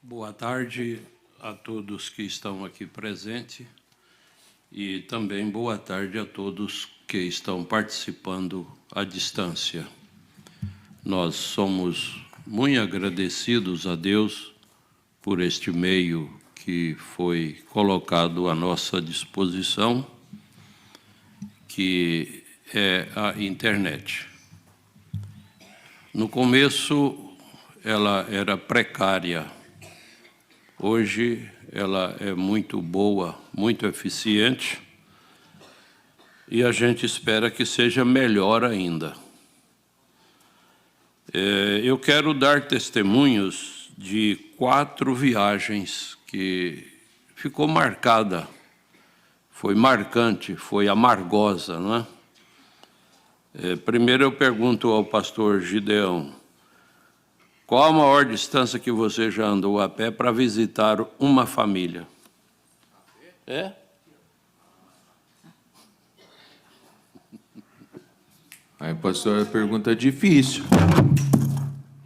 Boa tarde a todos que estão aqui presentes e também boa tarde a todos que estão participando à distância. Nós somos muito agradecidos a Deus por este meio que foi colocado à nossa disposição, que é a internet. No começo, ela era precária. Hoje, ela é muito boa, muito eficiente, e a gente espera que seja melhor ainda. Eu quero dar testemunhos de 4 viagens que ficou marcada, foi marcante, foi amargosa, não é? Primeiro eu pergunto ao pastor Gideão, qual a maior distância que você já andou a pé para visitar uma família? Aí, pastor, a pergunta é difícil.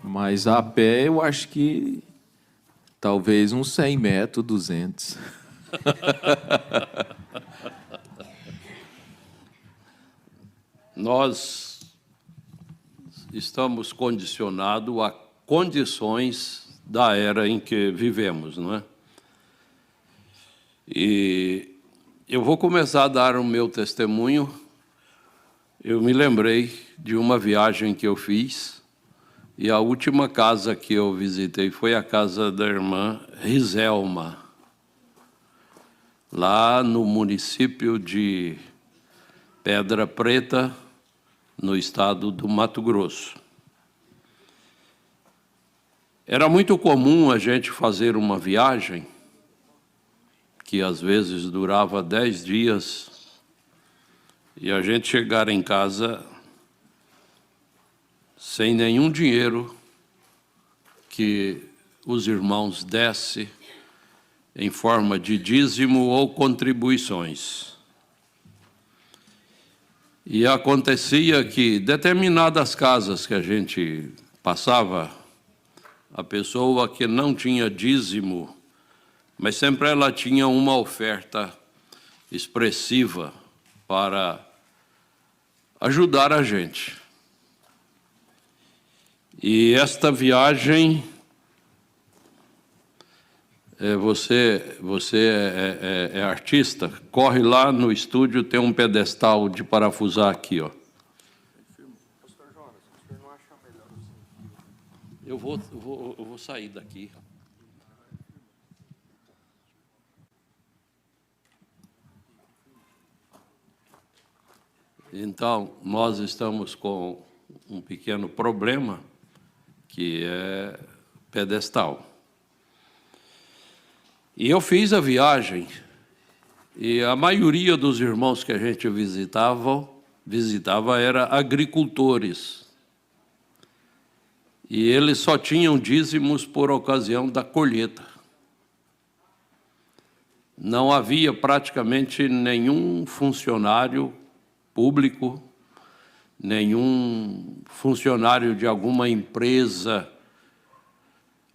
Mas a pé eu acho que talvez uns 100 metros, 200. Nós estamos condicionados a condições da era em que vivemos, não é? E eu vou começar a dar o meu testemunho. Eu me lembrei de uma viagem que eu fiz, e a última casa que eu visitei foi a casa da irmã Rizelma, lá no município de Pedra Preta, no estado do Mato Grosso. Era muito comum a gente fazer uma viagem que às vezes durava 10 dias e a gente chegar em casa sem nenhum dinheiro que os irmãos dessem em forma de dízimo ou contribuições. E acontecia que determinadas casas que a gente passava, a pessoa que não tinha dízimo, mas sempre ela tinha uma oferta expressiva para ajudar a gente. E esta viagem, você é artista, corre lá no estúdio, tem um pedestal de parafusar aqui, ó. Pastor Jonas, o senhor não acha melhor assim? Eu vou sair daqui. Então, nós estamos com um pequeno problema, que é pedestal. E eu fiz a viagem, e a maioria dos irmãos que a gente visitava era agricultores. E eles só tinham dízimos por ocasião da colheita. Não havia praticamente nenhum funcionário público, nenhum funcionário de alguma empresa.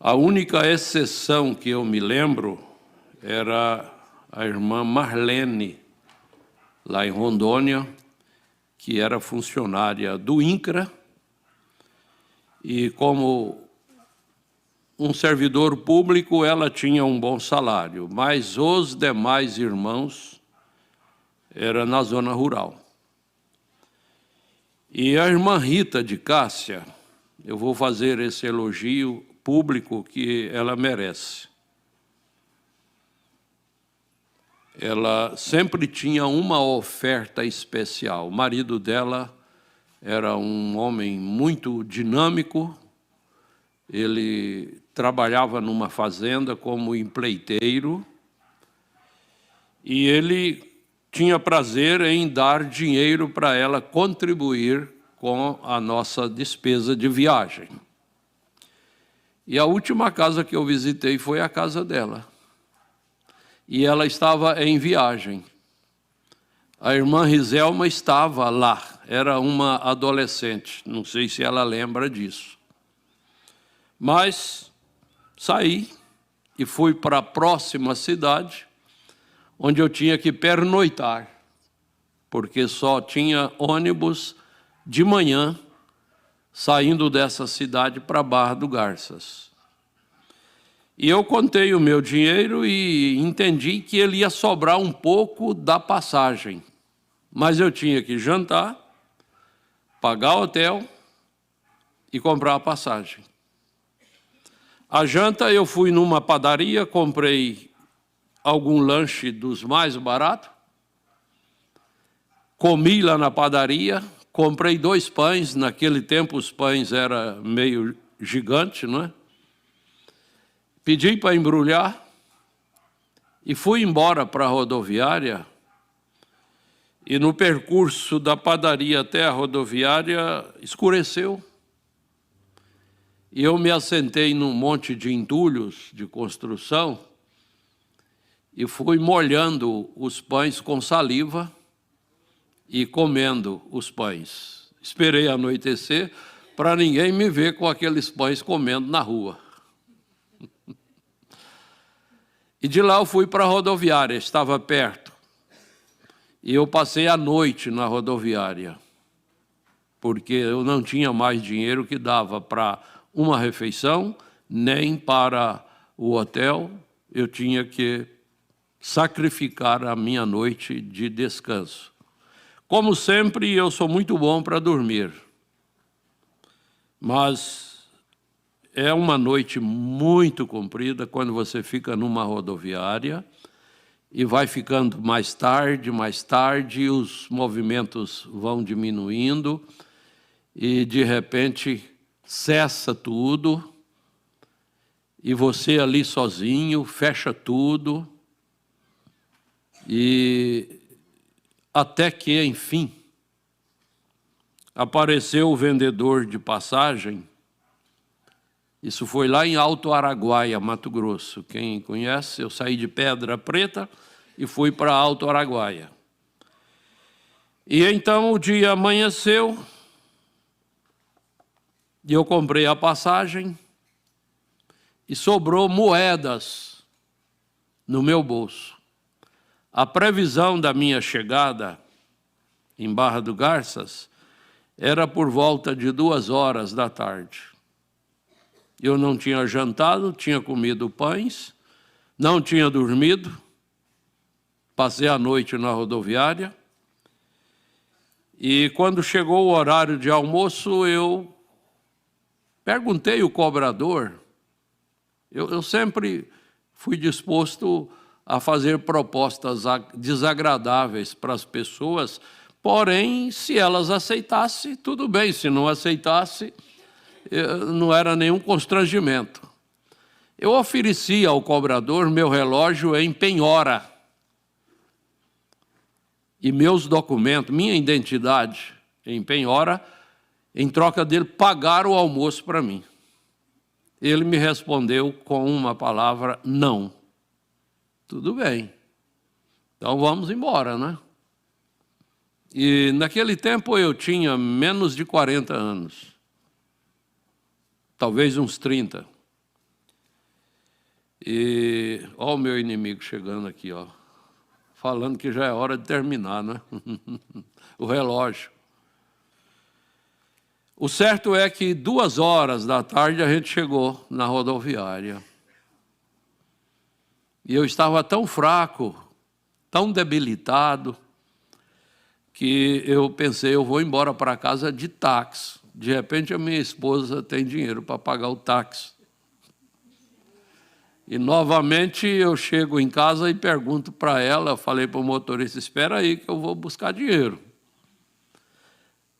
A única exceção que eu me lembro era a irmã Marlene, lá em Rondônia, que era funcionária do INCRA, e como um servidor público, ela tinha um bom salário, mas os demais irmãos eram na zona rural. E a irmã Rita de Cássia, eu vou fazer esse elogio público que ela merece. Ela sempre tinha uma oferta especial. O marido dela era um homem muito dinâmico, ele trabalhava numa fazenda como empleiteiro, e ele tinha prazer em dar dinheiro para ela contribuir com a nossa despesa de viagem. E a última casa que eu visitei foi a casa dela. E ela estava em viagem. A irmã Rizelma estava lá, era uma adolescente, não sei se ela lembra disso. Mas saí e fui para a próxima cidade, onde eu tinha que pernoitar, porque só tinha ônibus de manhã saindo dessa cidade para Barra do Garças. E eu contei o meu dinheiro e entendi que ele ia sobrar um pouco da passagem. Mas eu tinha que jantar, pagar hotel e comprar a passagem. A janta eu fui numa padaria, comprei algum lanche dos mais baratos, comi lá na padaria, comprei 2 pães, naquele tempo os pães eram meio gigantes, não é? Pedi para embrulhar e fui embora para a rodoviária. E no percurso da padaria até a rodoviária, escureceu. E eu me assentei num monte de entulhos de construção e fui molhando os pães com saliva e comendo os pães. Esperei anoitecer para ninguém me ver com aqueles pães comendo na rua. E de lá eu fui para a rodoviária, estava perto. E eu passei a noite na rodoviária, porque eu não tinha mais dinheiro que dava para uma refeição, nem para o hotel. Eu tinha que sacrificar a minha noite de descanso. Como sempre, eu sou muito bom para dormir, mas é uma noite muito comprida quando você fica numa rodoviária e vai ficando mais tarde, os movimentos vão diminuindo e, de repente, cessa tudo e você ali sozinho, fecha tudo e até que, enfim, apareceu o vendedor de passagem. Isso foi lá em Alto Araguaia, Mato Grosso. Quem conhece, eu saí de Pedra Preta e fui para Alto Araguaia. E então o dia amanheceu e eu comprei a passagem e sobrou moedas no meu bolso. A previsão da minha chegada em Barra do Garças era por volta de 2 horas da tarde. Eu não tinha jantado, tinha comido pães, não tinha dormido, passei a noite na rodoviária e quando chegou o horário de almoço, eu perguntei ao cobrador. Eu sempre fui disposto a fazer propostas desagradáveis para as pessoas, porém, se elas aceitassem, tudo bem, se não aceitassem, não era nenhum constrangimento. Eu ofereci ao cobrador meu relógio em penhora e meus documentos, minha identidade em penhora, em troca dele pagar o almoço para mim. Ele me respondeu com uma palavra: não. Tudo bem, então vamos embora, né? E naquele tempo eu tinha menos de 40 anos. Talvez uns 30. E olha o meu inimigo chegando aqui, ó, falando que já é hora de terminar, né? O relógio. O certo é que 2 horas da tarde a gente chegou na rodoviária. E eu estava tão fraco, tão debilitado, que eu pensei, eu vou embora para casa de táxi. De repente, a minha esposa tem dinheiro para pagar o táxi. E, novamente, eu chego em casa e pergunto para ela, eu falei para o motorista, espera aí que eu vou buscar dinheiro.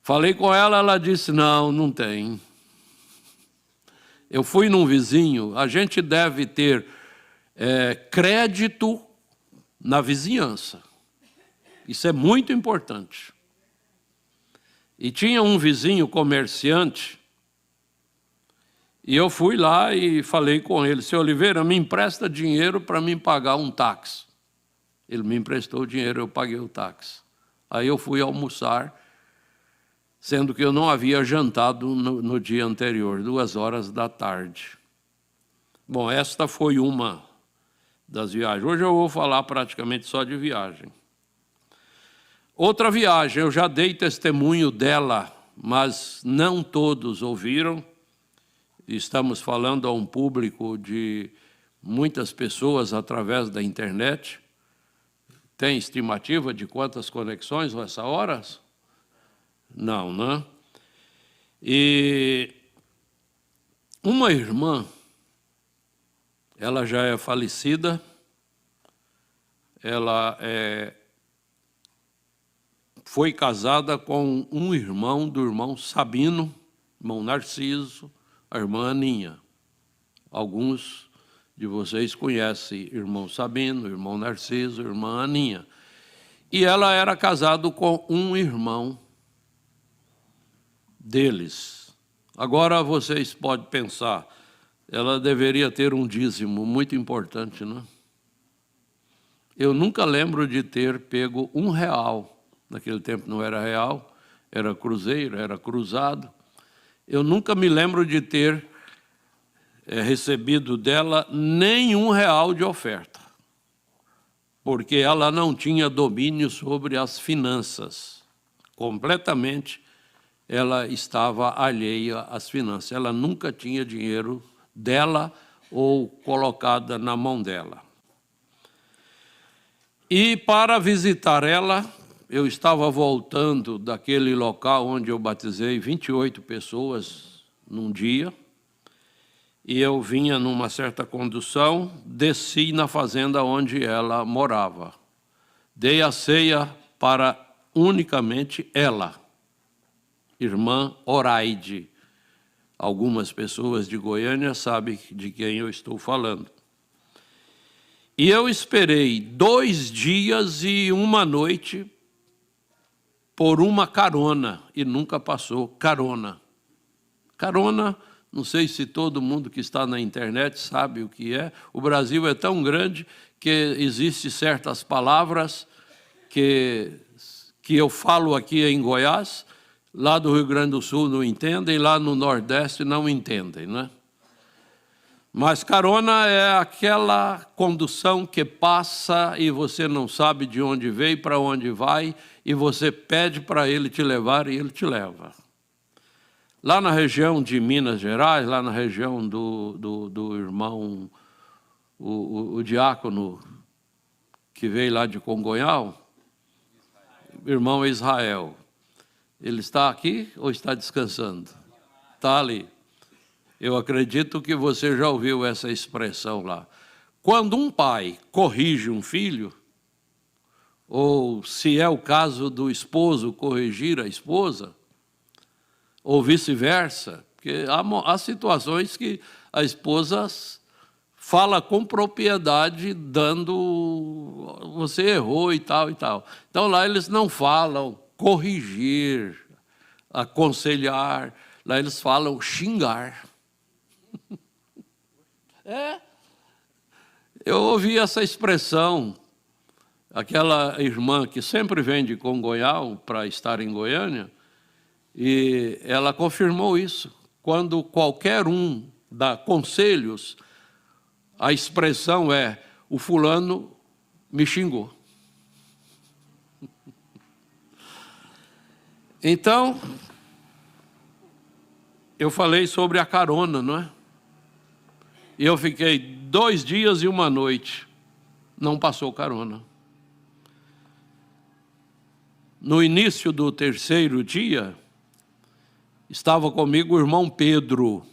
Falei com ela, ela disse, não, não tem. Eu fui num vizinho, a gente deve ter crédito na vizinhança. Isso é muito importante. E tinha um vizinho comerciante, e eu fui lá e falei com ele, seu Oliveira, me empresta dinheiro para mim pagar um táxi. Ele me emprestou o dinheiro, eu paguei o táxi. Aí eu fui almoçar, sendo que eu não havia jantado no dia anterior, 2 horas da tarde. Bom, esta foi uma das viagens. Hoje eu vou falar praticamente só de viagem. Outra viagem, eu já dei testemunho dela, mas não todos ouviram. Estamos falando a um público de muitas pessoas através da internet. Tem estimativa de quantas conexões nessa hora? Não, né? E uma irmã, ela já é falecida, ela foi casada com um irmão do irmão Sabino, irmão Narciso, a irmã Aninha. Alguns de vocês conhecem irmão Sabino, irmão Narciso, irmã Aninha. E ela era casada com um irmão deles. Agora vocês podem pensar, ela deveria ter um dízimo muito importante, né? Eu nunca lembro de ter pego R$1. Naquele tempo não era real, era cruzeiro, era cruzado. Eu nunca me lembro de ter recebido dela nem R$1 de oferta, porque ela não tinha domínio sobre as finanças. Completamente ela estava alheia às finanças. Ela nunca tinha dinheiro dela ou colocada na mão dela. E para visitar ela, eu estava voltando daquele local onde eu batizei 28 pessoas num dia, e eu vinha numa certa condução, desci na fazenda onde ela morava. Dei a ceia para unicamente ela, irmã Oraide. Algumas pessoas de Goiânia sabem de quem eu estou falando. E eu esperei 2 dias e 1 noite por uma carona, e nunca passou carona. Carona, não sei se todo mundo que está na internet sabe o que é. O Brasil é tão grande que existem certas palavras que eu falo aqui em Goiás, lá do Rio Grande do Sul não entendem, lá no Nordeste não entendem, né? Mas carona é aquela condução que passa e você não sabe de onde veio, para onde vai, e você pede para ele te levar e ele te leva. Lá na região de Minas Gerais, lá na região do irmão, o diácono que veio lá de Congonhal, irmão Israel. Ele está aqui ou está descansando? Está ali. Eu acredito que você já ouviu essa expressão lá. Quando um pai corrige um filho, ou se é o caso do esposo corrigir a esposa, ou vice-versa, porque há situações que a esposa fala com propriedade, dando, você errou e tal e tal. Então lá eles não falam corrigir, aconselhar, lá eles falam xingar. Eu ouvi essa expressão, aquela irmã que sempre vem de Congonhal para estar em Goiânia, e ela confirmou isso. Quando qualquer um dá conselhos, a expressão é, o fulano me xingou. Então, eu falei sobre a carona, não é? E eu fiquei 2 dias e 1 noite, não passou carona. No início do 3º dia, estava comigo o irmão Pedro,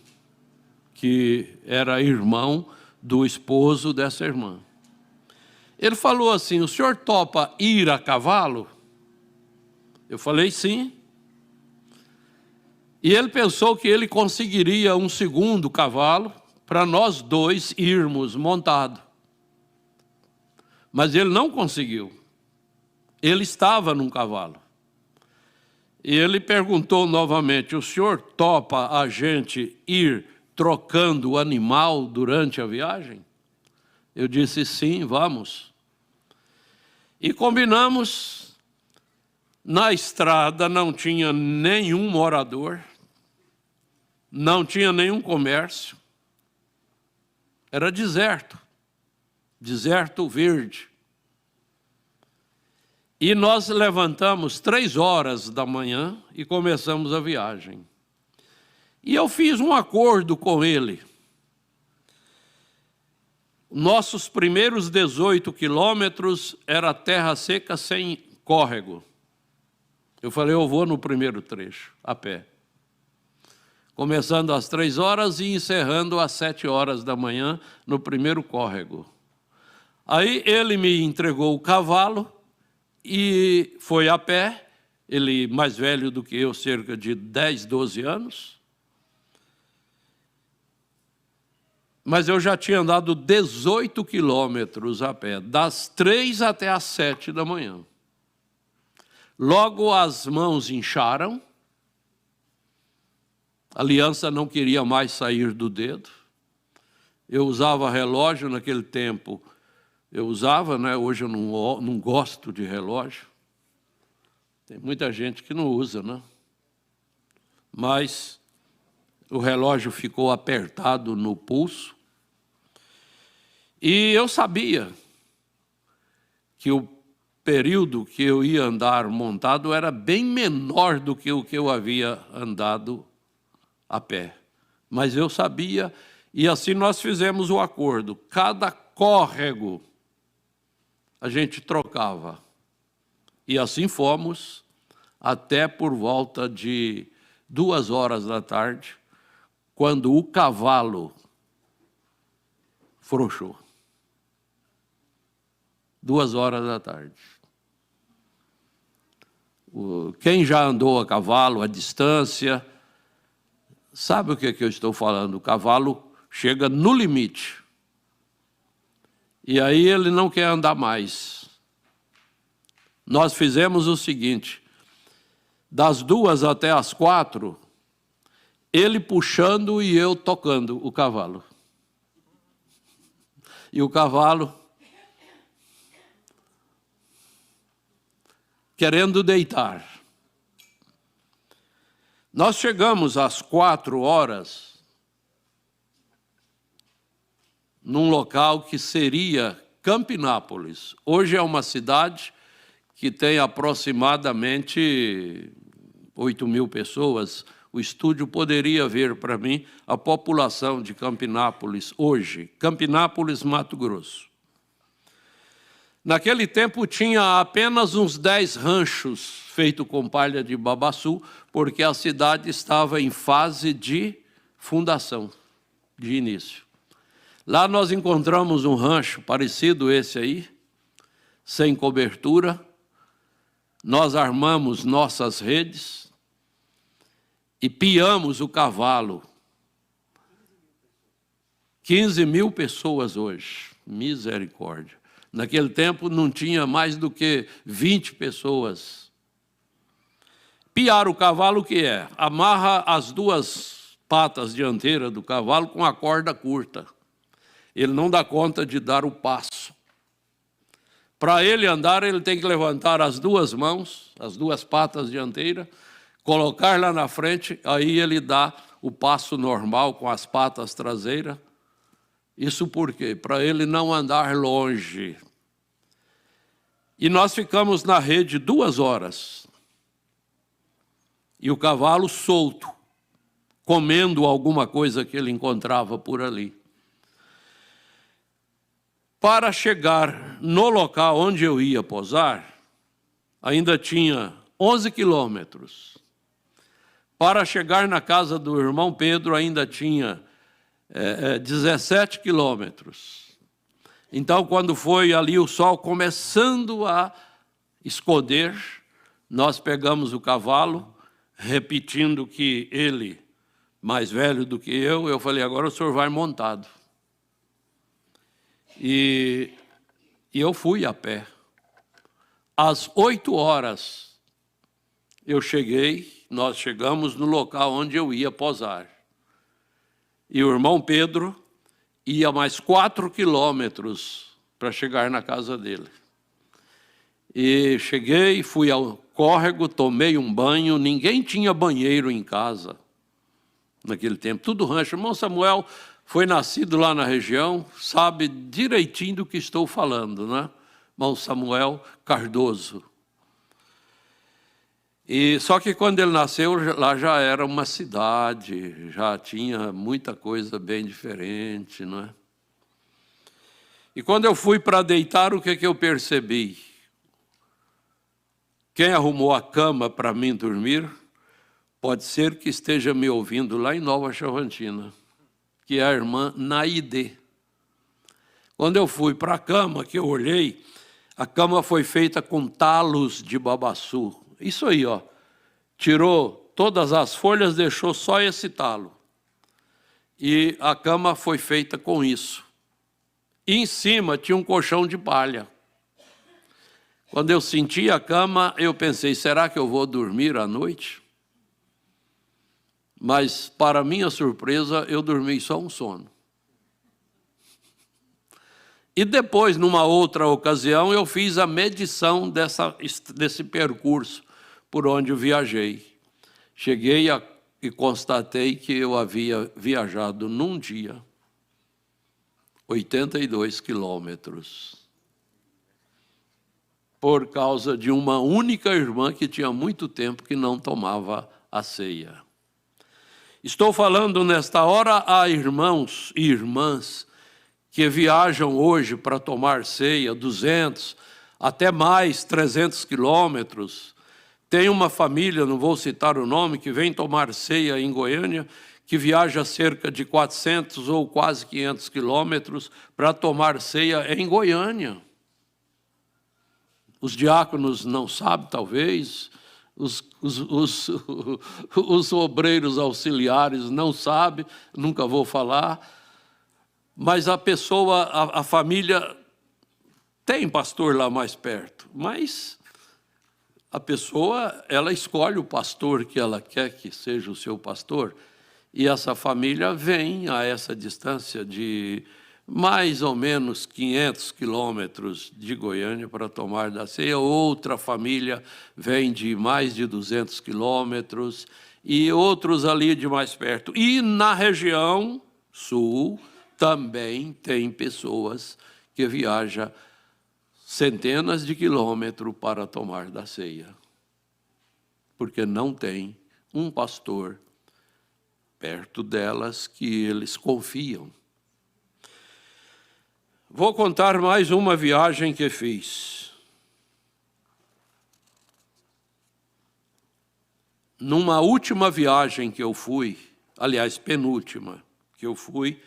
que era irmão do esposo dessa irmã. Ele falou assim, o senhor topa ir a cavalo? Eu falei sim. E ele pensou que ele conseguiria um 2º cavalo para nós 2 irmos montados. Mas ele não conseguiu. Ele estava num cavalo. E ele perguntou novamente, o senhor topa a gente ir trocando o animal durante a viagem? Eu disse, sim, vamos. E combinamos, na estrada não tinha nenhum morador, não tinha nenhum comércio, Era deserto, deserto verde. E nós levantamos 3 horas da manhã e começamos a viagem. E eu fiz um acordo com ele. Nossos primeiros 18 quilômetros era terra seca sem córrego. Eu falei, eu vou no primeiro trecho, a pé. Começando às 3 horas e encerrando às 7 horas da manhã no primeiro córrego. Aí ele me entregou o cavalo e foi a pé, ele mais velho do que eu, cerca de 10, 12 anos. Mas eu já tinha andado 18 quilômetros a pé, das 3 até às 7 da manhã. Logo as mãos incharam, a aliança não queria mais sair do dedo. Eu usava relógio naquele tempo, eu usava, né? Hoje eu não gosto de relógio. Tem muita gente que não usa, né? Mas o relógio ficou apertado no pulso. E eu sabia que o período que eu ia andar montado era bem menor do que o que eu havia andado a pé. Mas eu sabia, e assim nós fizemos o acordo. Cada córrego a gente trocava. E assim fomos até por volta de 2 horas da tarde, quando o cavalo frouxou. 2 horas da tarde. Quem já andou a cavalo, a distância, sabe o que eu estou falando? O cavalo chega no limite. E aí ele não quer andar mais. Nós fizemos o seguinte, das 2 até as 4, ele puxando e eu tocando o cavalo. E o cavalo querendo deitar. Nós chegamos às 4 horas num local que seria Campinápolis. Hoje é uma cidade que tem aproximadamente 8.000 pessoas. O estúdio poderia ver para mim a população de Campinápolis hoje. Campinápolis, Mato Grosso. Naquele tempo tinha apenas uns 10 ranchos feitos com palha de babaçu, porque a cidade estava em fase de fundação, de início. Lá nós encontramos um rancho parecido esse aí, sem cobertura. Nós armamos nossas redes e piamos o cavalo. 15.000 pessoas hoje, misericórdia. Naquele tempo não tinha mais do que 20 pessoas. Piar o cavalo o que é? Amarra as 2 patas dianteiras do cavalo com a corda curta. Ele não dá conta de dar o passo. Para ele andar, ele tem que levantar as 2 mãos, as 2 patas dianteiras, colocar lá na frente, aí ele dá o passo normal com as patas traseiras. Isso por quê? Para ele não andar longe. E nós ficamos na rede 2 horas. E o cavalo solto, comendo alguma coisa que ele encontrava por ali. Para chegar no local onde eu ia posar, ainda tinha 11 quilômetros. Para chegar na casa do irmão Pedro, ainda tinha 17 quilômetros. Então, quando foi ali o sol começando a esconder, nós pegamos o cavalo, repetindo que ele, mais velho do que eu falei, agora o senhor vai montado. E eu fui a pé. Às 8 horas, nós chegamos no local onde eu ia posar. E o irmão Pedro ia mais 4 quilômetros para chegar na casa dele. E cheguei, fui ao córrego, tomei um banho, ninguém tinha banheiro em casa naquele tempo, tudo rancho. Irmão Samuel foi nascido lá na região, sabe direitinho do que estou falando, né? Irmão Samuel Cardoso. E só que quando ele nasceu, lá já era uma cidade, já tinha muita coisa bem diferente, não é? E quando eu fui para deitar, o que eu percebi? Quem arrumou a cama para mim dormir, pode ser que esteja me ouvindo lá em Nova Chavantina, que é a irmã Naide. Quando eu fui para a cama, que eu olhei, a cama foi feita com talos de babaçu. Isso aí, ó. Tirou todas as folhas, deixou só esse talo. E a cama foi feita com isso. E em cima tinha um colchão de palha. Quando eu senti a cama, eu pensei, será que eu vou dormir à noite? Mas, para minha surpresa, eu dormi só um sono. E depois, numa outra ocasião, eu fiz a medição desse percurso por onde eu viajei. Cheguei e constatei que eu havia viajado num dia 82 quilômetros. Por causa de uma única irmã que tinha muito tempo que não tomava a ceia. Estou falando nesta hora a irmãos e irmãs que viajam hoje para tomar ceia, 200, até mais, 300 quilômetros. Tem uma família, não vou citar o nome, que vem tomar ceia em Goiânia, que viaja cerca de 400 ou quase 500 quilômetros para tomar ceia em Goiânia. Os diáconos não sabem, talvez, os obreiros auxiliares não sabem, nunca vou falar, mas a pessoa, a família, tem pastor lá mais perto, mas a pessoa, ela escolhe o pastor que ela quer que seja o seu pastor, e essa família vem a essa distância de mais ou menos 500 quilômetros de Goiânia para tomar da ceia. Outra família vem de mais de 200 quilômetros e outros ali de mais perto. E na região sul também tem pessoas que viajam centenas de quilômetros para tomar da ceia, porque não tem um pastor perto delas que eles confiam. Vou contar mais uma viagem que fiz. Numa última viagem que eu fui, aliás, penúltima, que eu fui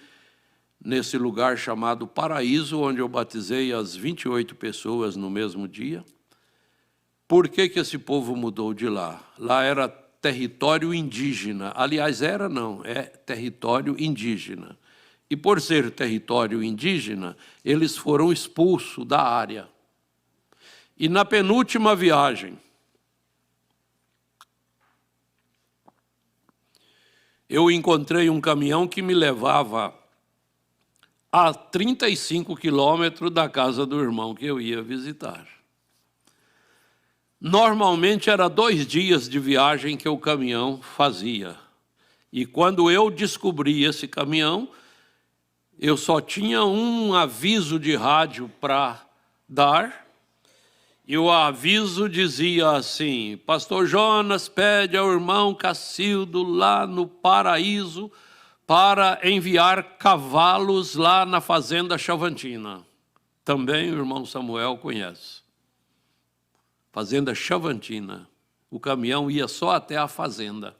nesse lugar chamado Paraíso, onde eu batizei as 28 pessoas no mesmo dia. Por que esse povo mudou de lá? Lá era território indígena. Aliás, é território indígena. E por ser território indígena, eles foram expulsos da área. E na penúltima viagem, eu encontrei um caminhão que me levava a 35 quilômetros da casa do irmão que eu ia visitar. Normalmente era 2 dias de viagem que o caminhão fazia. E quando eu descobri esse caminhão, eu só tinha um aviso de rádio para dar, e o aviso dizia assim: Pastor Jonas pede ao irmão Cacildo lá no Paraíso para enviar cavalos lá na fazenda Chavantina. Também o irmão Samuel conhece. Fazenda Chavantina. O caminhão ia só até a fazenda.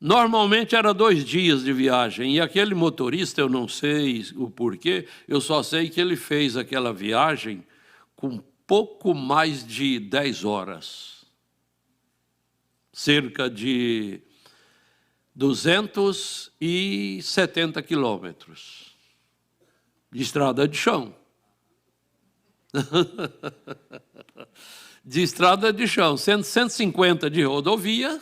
Normalmente era 2 dias de viagem, e aquele motorista, eu não sei o porquê, eu só sei que ele fez aquela viagem com pouco mais de 10 horas. Cerca de 270 quilômetros de estrada de chão. De estrada de chão, 150 de rodovia,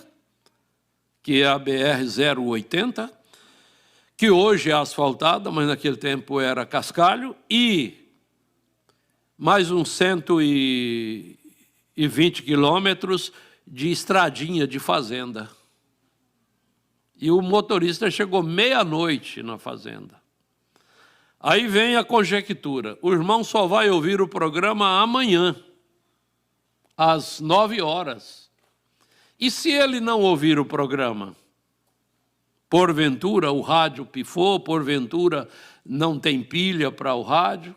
que é a BR-080, que hoje é asfaltada, mas naquele tempo era cascalho, e mais uns 120 quilômetros de estradinha de fazenda. E o motorista chegou meia-noite na fazenda. Aí vem a conjectura. O irmão só vai ouvir o programa amanhã, às 9 horas. E se ele não ouvir o programa? Porventura o rádio pifou, porventura não tem pilha para o rádio,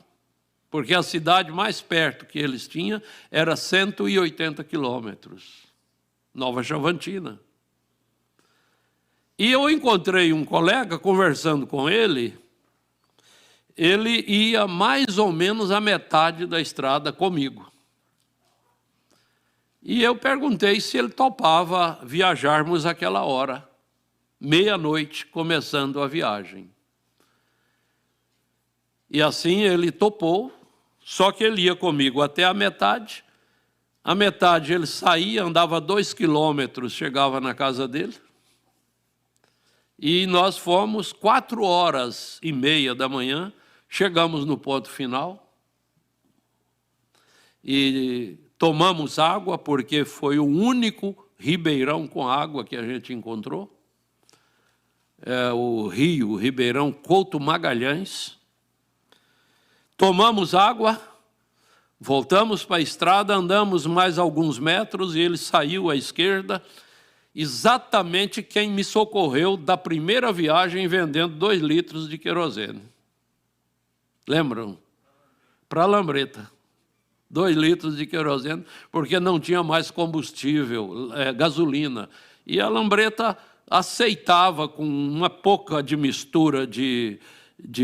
porque a cidade mais perto que eles tinham era 180 quilômetros, Nova Chavantina. E eu encontrei um colega, conversando com ele ia mais ou menos a metade da estrada comigo. E eu perguntei se ele topava viajarmos aquela hora, meia-noite, começando a viagem. E assim ele topou, só que ele ia comigo até a metade. A metade ele saía, andava 2 quilômetros, chegava na casa dele. E nós fomos 4h30 da manhã, chegamos no ponto final. E tomamos água, porque foi o único ribeirão com água que a gente encontrou. É o Ribeirão Couto Magalhães. Tomamos água, voltamos para a estrada, andamos mais alguns metros e ele saiu à esquerda, exatamente quem me socorreu da primeira viagem vendendo 2 litros de querosene. Lembram? Para a Lambreta. 2 litros de querosene, porque não tinha mais combustível, gasolina. E a Lambreta aceitava, com uma pouca de mistura de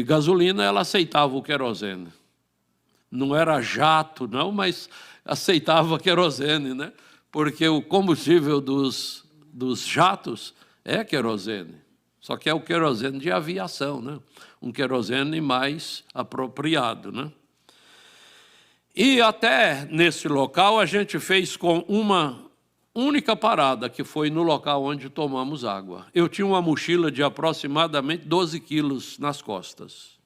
gasolina, ela aceitava o querosene. Não era jato, não, mas aceitava querosene, né? Porque o combustível dos jatos é querosene. Só que é o querosene de aviação, né? Um querosene mais apropriado, né? E até nesse local a gente fez com uma única parada, que foi no local onde tomamos água. Eu tinha uma mochila de aproximadamente 12 quilos nas costas.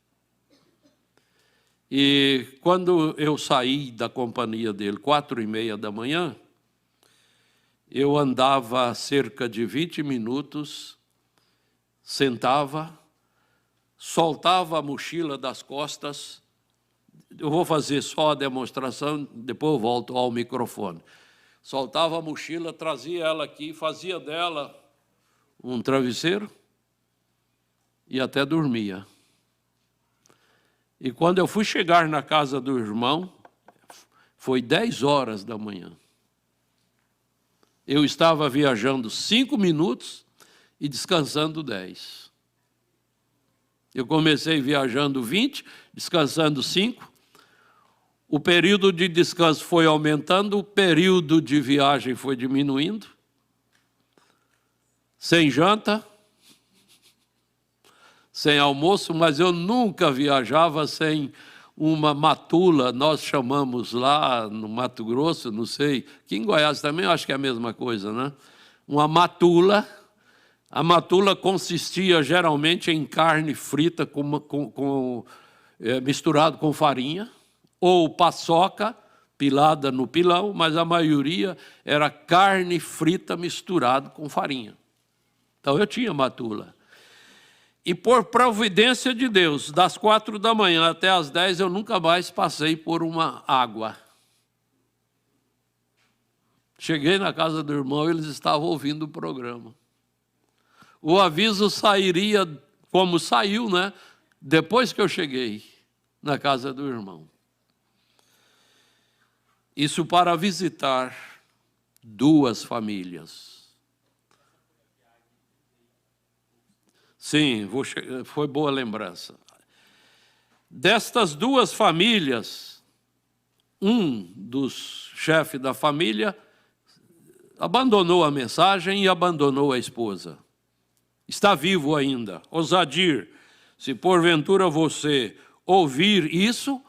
E quando eu saí da companhia dele, 4h30 da manhã, eu andava cerca de 20 minutos, sentava, soltava a mochila das costas. Eu vou fazer só a demonstração, depois eu volto ao microfone. Soltava a mochila, trazia ela aqui, fazia dela um travesseiro e até dormia. E quando eu fui chegar na casa do irmão, foi 10 horas da manhã. Eu estava viajando 5 minutos e descansando 10. Eu comecei viajando 20, descansando 5. O período de descanso foi aumentando, o período de viagem foi diminuindo. Sem janta, sem almoço, mas eu nunca viajava sem uma matula, nós chamamos lá no Mato Grosso, não sei, aqui em Goiás também eu acho que é a mesma coisa, né? Uma matula. A matula consistia geralmente em carne frita misturado com farinha, ou paçoca pilada no pilão, mas a maioria era carne frita misturado com farinha. Então eu tinha matula. E por providência de Deus, das 4 da manhã até as 10, eu nunca mais passei por uma água. Cheguei na casa do irmão, eles estavam ouvindo o programa. O aviso sairia como saiu, né? Depois que eu cheguei na casa do irmão. Isso para visitar 2 famílias. Sim, foi boa lembrança. Destas 2 famílias, um dos chefes da família abandonou a mensagem e abandonou a esposa. Está vivo ainda. Osadir, se porventura você ouvir isso,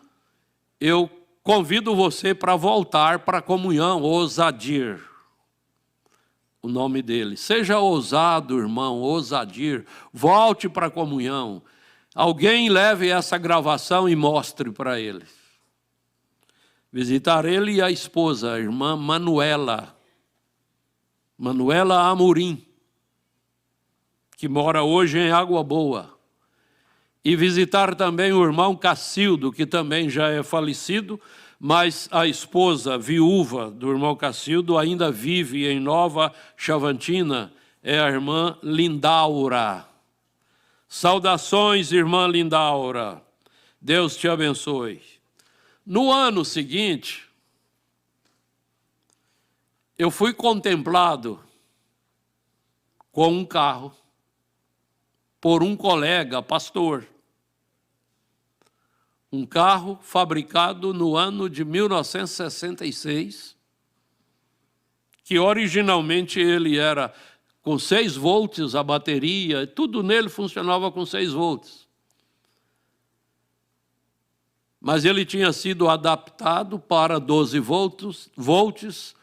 eu convido você para voltar para a comunhão, Osadir. O nome dele. Seja ousado, irmão, Osadir. Volte para a comunhão. Alguém leve essa gravação e mostre para ele. Visitar ele e a esposa, a irmã Manuela. Manuela Amorim, que mora hoje em Água Boa, e visitar também o irmão Cacildo, que também já é falecido, mas a esposa viúva do irmão Cacildo ainda vive em Nova Chavantina, é a irmã Lindaura. Saudações, irmã Lindaura. Deus te abençoe. No ano seguinte, eu fui contemplado com um carro por um colega pastor. Um carro fabricado no ano de 1966, que originalmente ele era com 6 volts a bateria, tudo nele funcionava com 6 volts. Mas ele tinha sido adaptado para 12 volts,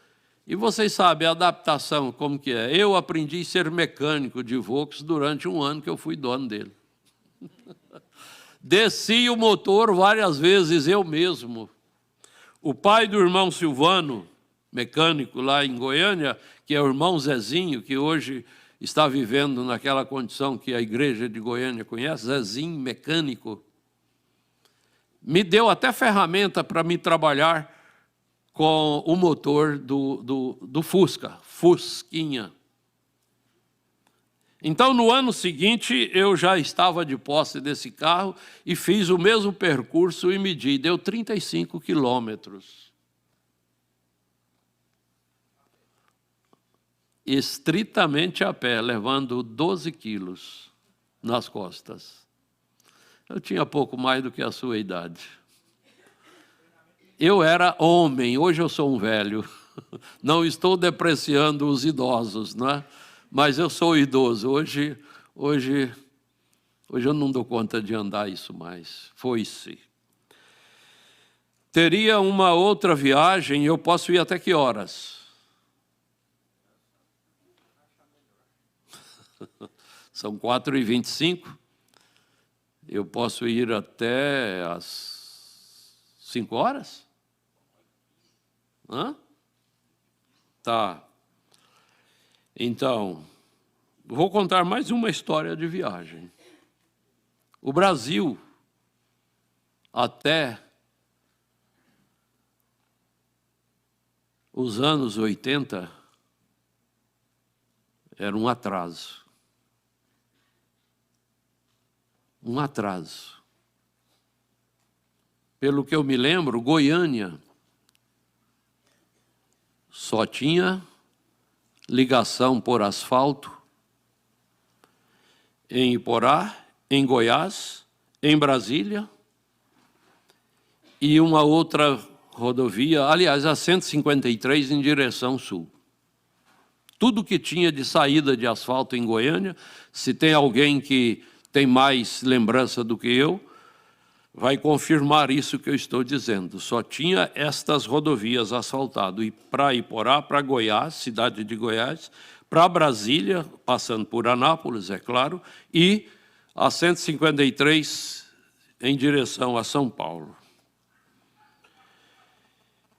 e vocês sabem a adaptação como que é. Eu aprendi a ser mecânico de Volks durante um ano que eu fui dono dele. Desci o motor várias vezes eu mesmo. O pai do irmão Silvano, mecânico lá em Goiânia, que é o irmão Zezinho, que hoje está vivendo naquela condição que a igreja de Goiânia conhece, Zezinho, mecânico, me deu até ferramenta para me trabalhar com o motor do Fusca, Fusquinha. Então, no ano seguinte, eu já estava de posse desse carro e fiz o mesmo percurso e medi, deu 35 quilômetros. Estritamente a pé, levando 12 quilos nas costas. Eu tinha pouco mais do que a sua idade. Eu era homem, hoje eu sou um velho. Não estou depreciando os idosos, não é? Mas eu sou idoso, hoje eu não dou conta de andar isso mais, foi-se. Teria uma outra viagem, eu posso ir até que horas? São 4h25, eu posso ir até às 5 horas? Hã? Tá. Então, vou contar mais uma história de viagem. O Brasil, até os anos 80, era um atraso. Um atraso. Pelo que eu me lembro, Goiânia só tinha ligação por asfalto em Iporá, em Goiás, em Brasília e uma outra rodovia, aliás, a 153 em direção sul. Tudo que tinha de saída de asfalto em Goiânia, se tem alguém que tem mais lembrança do que eu, vai confirmar isso que eu estou dizendo. Só tinha estas rodovias asfaltadas, e para Iporá, para Goiás, cidade de Goiás, para Brasília, passando por Anápolis, é claro, e a 153 em direção a São Paulo.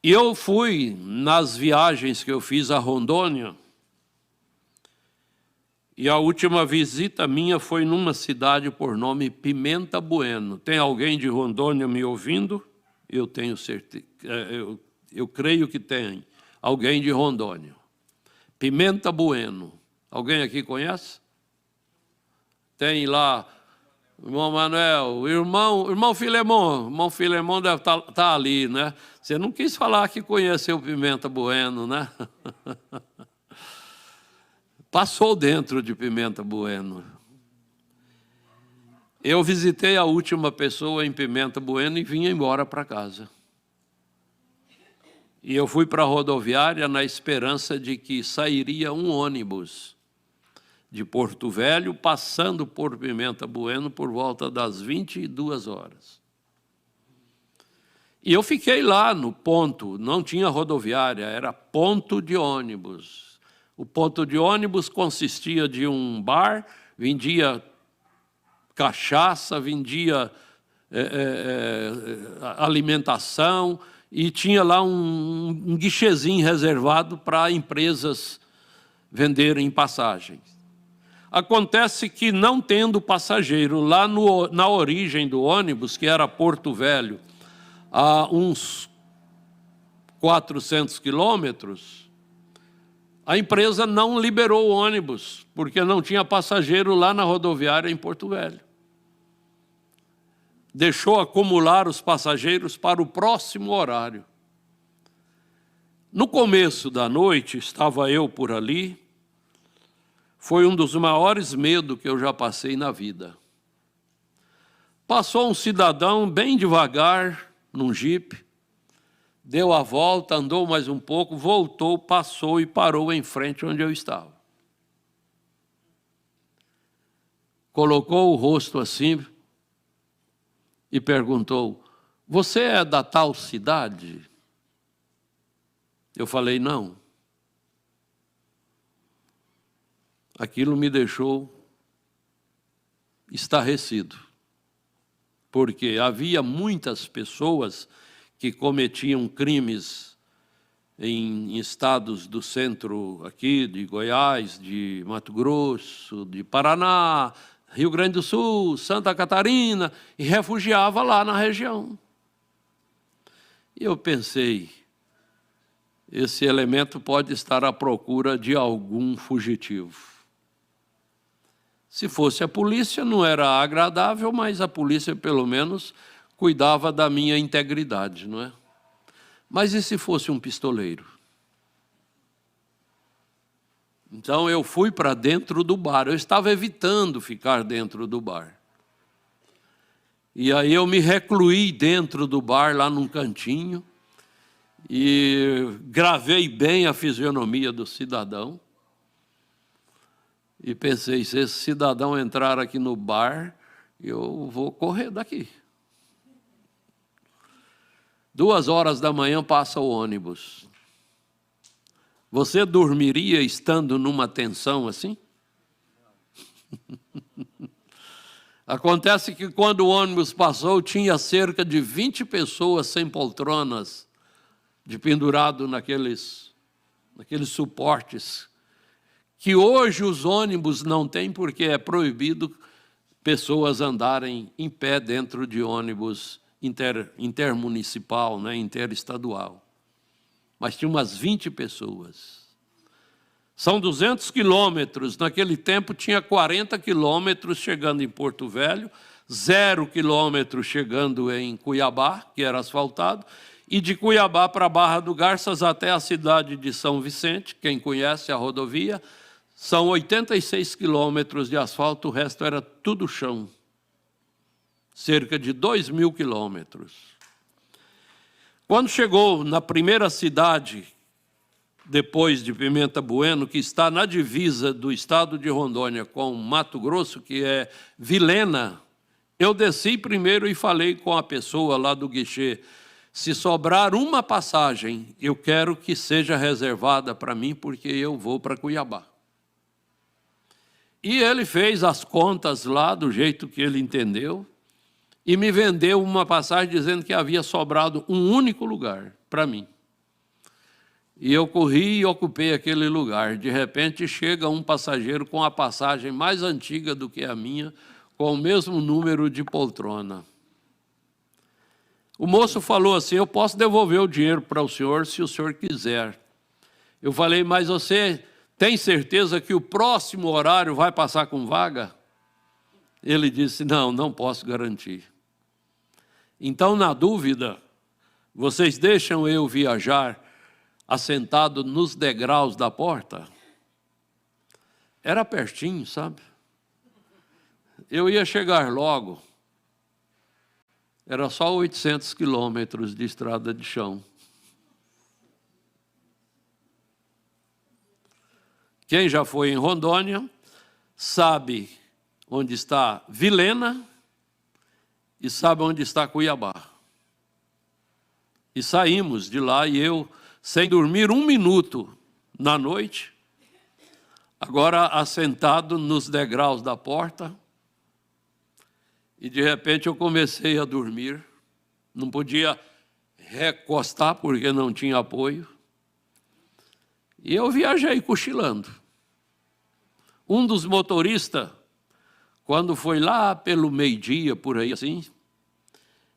E eu fui, nas viagens que eu fiz a Rondônia, e a última visita minha foi numa cidade por nome Pimenta Bueno. Tem alguém de Rondônia me ouvindo? Eu tenho certeza, eu creio que tem alguém de Rondônia. Pimenta Bueno. Alguém aqui conhece? Tem lá, irmão Manuel, irmão Filemon deve estar ali, né? Você não quis falar que conheceu Pimenta Bueno, né? Passou dentro de Pimenta Bueno. Eu visitei a última pessoa em Pimenta Bueno e vim embora para casa. E eu fui para a rodoviária na esperança de que sairia um ônibus de Porto Velho, passando por Pimenta Bueno por volta das 22 horas. E eu fiquei lá no ponto, não tinha rodoviária, era ponto de ônibus. O ponto de ônibus consistia de um bar, vendia cachaça, vendia alimentação e tinha lá um guichezinho reservado para empresas venderem passagens. Acontece que, não tendo passageiro lá na origem do ônibus, que era Porto Velho, a uns 400 quilômetros, a empresa não liberou o ônibus, porque não tinha passageiro lá na rodoviária em Porto Velho. Deixou acumular os passageiros para o próximo horário. No começo da noite, estava eu por ali, foi um dos maiores medos que eu já passei na vida. Passou um cidadão bem devagar, num jipe, deu a volta, andou mais um pouco, voltou, passou e parou em frente onde eu estava. Colocou o rosto assim e perguntou: "Você é da tal cidade?" Eu falei: "Não." Aquilo me deixou estarrecido, porque havia muitas pessoas que cometiam crimes em estados do centro aqui, de Goiás, de Mato Grosso, de Paraná, Rio Grande do Sul, Santa Catarina, e refugiava lá na região. E eu pensei, esse elemento pode estar à procura de algum fugitivo. Se fosse a polícia, não era agradável, mas a polícia, pelo menos, cuidava da minha integridade, não é? Mas e se fosse um pistoleiro? Então eu fui para dentro do bar. Eu estava evitando ficar dentro do bar. E aí eu me recluí dentro do bar, lá num cantinho, e gravei bem a fisionomia do cidadão. E pensei, se esse cidadão entrar aqui no bar, eu vou correr daqui. 2h passa o ônibus. Você dormiria estando numa tensão assim? Acontece que quando o ônibus passou, tinha cerca de 20 pessoas sem poltronas, de pendurado naqueles suportes, que hoje os ônibus não têm, porque é proibido pessoas andarem em pé dentro de ônibus intermunicipal, né, interestadual. Mas tinha umas 20 pessoas. São 200 quilômetros. Naquele tempo tinha 40 quilômetros chegando em Porto Velho, 0 quilômetros chegando em Cuiabá, que era asfaltado, e de Cuiabá para Barra do Garças até a cidade de São Vicente, quem conhece a rodovia, são 86 quilômetros de asfalto, o resto era tudo chão. Cerca de 2.000 quilômetros. Quando chegou na primeira cidade, depois de Pimenta Bueno, que está na divisa do estado de Rondônia com Mato Grosso, que é Vilhena, eu desci primeiro e falei com a pessoa lá do guichê: se sobrar uma passagem, eu quero que seja reservada para mim, porque eu vou para Cuiabá. E ele fez as contas lá do jeito que ele entendeu e me vendeu uma passagem dizendo que havia sobrado um único lugar para mim. E eu corri e ocupei aquele lugar. De repente chega um passageiro com a passagem mais antiga do que a minha, com o mesmo número de poltrona. O moço falou assim: eu posso devolver o dinheiro para o senhor se o senhor quiser. Eu falei: mas você tem certeza que o próximo horário vai passar com vaga? Ele disse: não, não posso garantir. Então, na dúvida, vocês deixam eu viajar assentado nos degraus da porta? Era pertinho, sabe? Eu ia chegar logo. Era só 800 quilômetros de estrada de chão. Quem já foi em Rondônia sabe onde está Vilhena e sabe onde está Cuiabá. E saímos de lá e eu, sem dormir um minuto na noite, agora assentado nos degraus da porta, e de repente eu comecei a dormir, não podia recostar porque não tinha apoio, e eu viajei cochilando. Um dos motoristas, quando foi lá pelo meio-dia, por aí assim,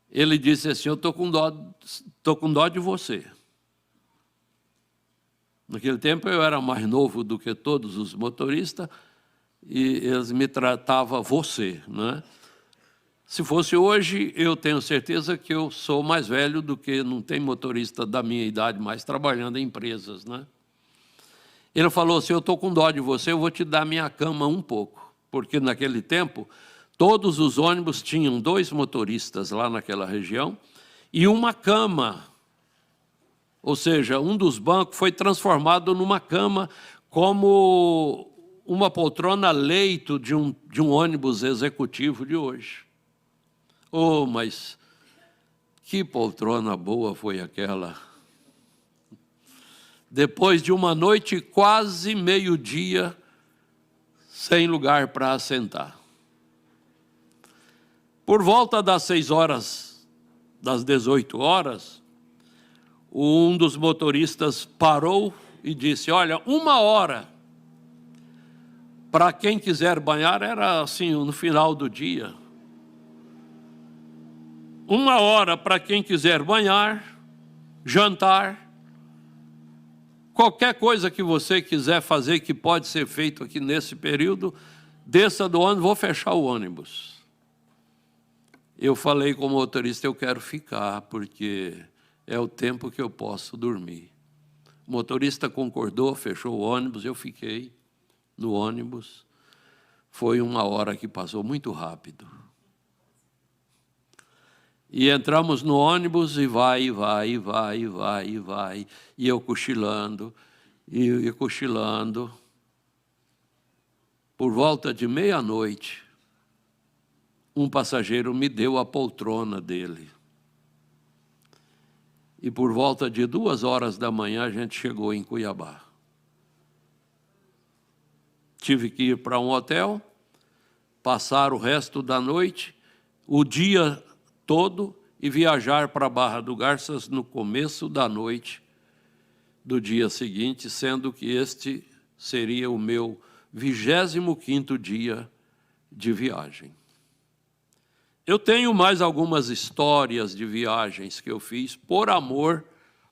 ele disse assim, eu estou com dó de você. Naquele tempo eu era mais novo do que todos os motoristas e eles me tratavam você, né? Se fosse hoje, eu tenho certeza que eu sou mais velho do que não tem motorista da minha idade mais trabalhando em empresas, né? Ele falou assim, eu estou com dó de você, eu vou te dar minha cama um pouco. Porque naquele tempo, todos os ônibus tinham 2 motoristas lá naquela região e uma cama. Ou seja, um dos bancos foi transformado numa cama como uma poltrona leito de um ônibus executivo de hoje. Oh, mas que poltrona boa foi aquela! Depois de uma noite quase meio-dia, sem lugar para assentar. Por volta das 6 horas, das 18 horas, um dos motoristas parou e disse, olha, 1 hora, para quem quiser banhar, era assim, no final do dia. 1 hora para quem quiser banhar, jantar, qualquer coisa que você quiser fazer que pode ser feito aqui nesse período, desça do ônibus, vou fechar o ônibus. Eu falei com o motorista, eu quero ficar, porque é o tempo que eu posso dormir. O motorista concordou, fechou o ônibus, eu fiquei no ônibus. Foi 1 hora que passou muito rápido. E entramos no ônibus e vai. E eu cochilando, e cochilando. Por volta de meia-noite, um passageiro me deu a poltrona dele. E por volta de 2 horas da manhã, a gente chegou em Cuiabá. Tive que ir para um hotel, passar o resto da noite, o dia todo e viajar para Barra do Garças no começo da noite do dia seguinte, sendo que este seria o meu 25º dia de viagem. Eu tenho mais algumas histórias de viagens que eu fiz por amor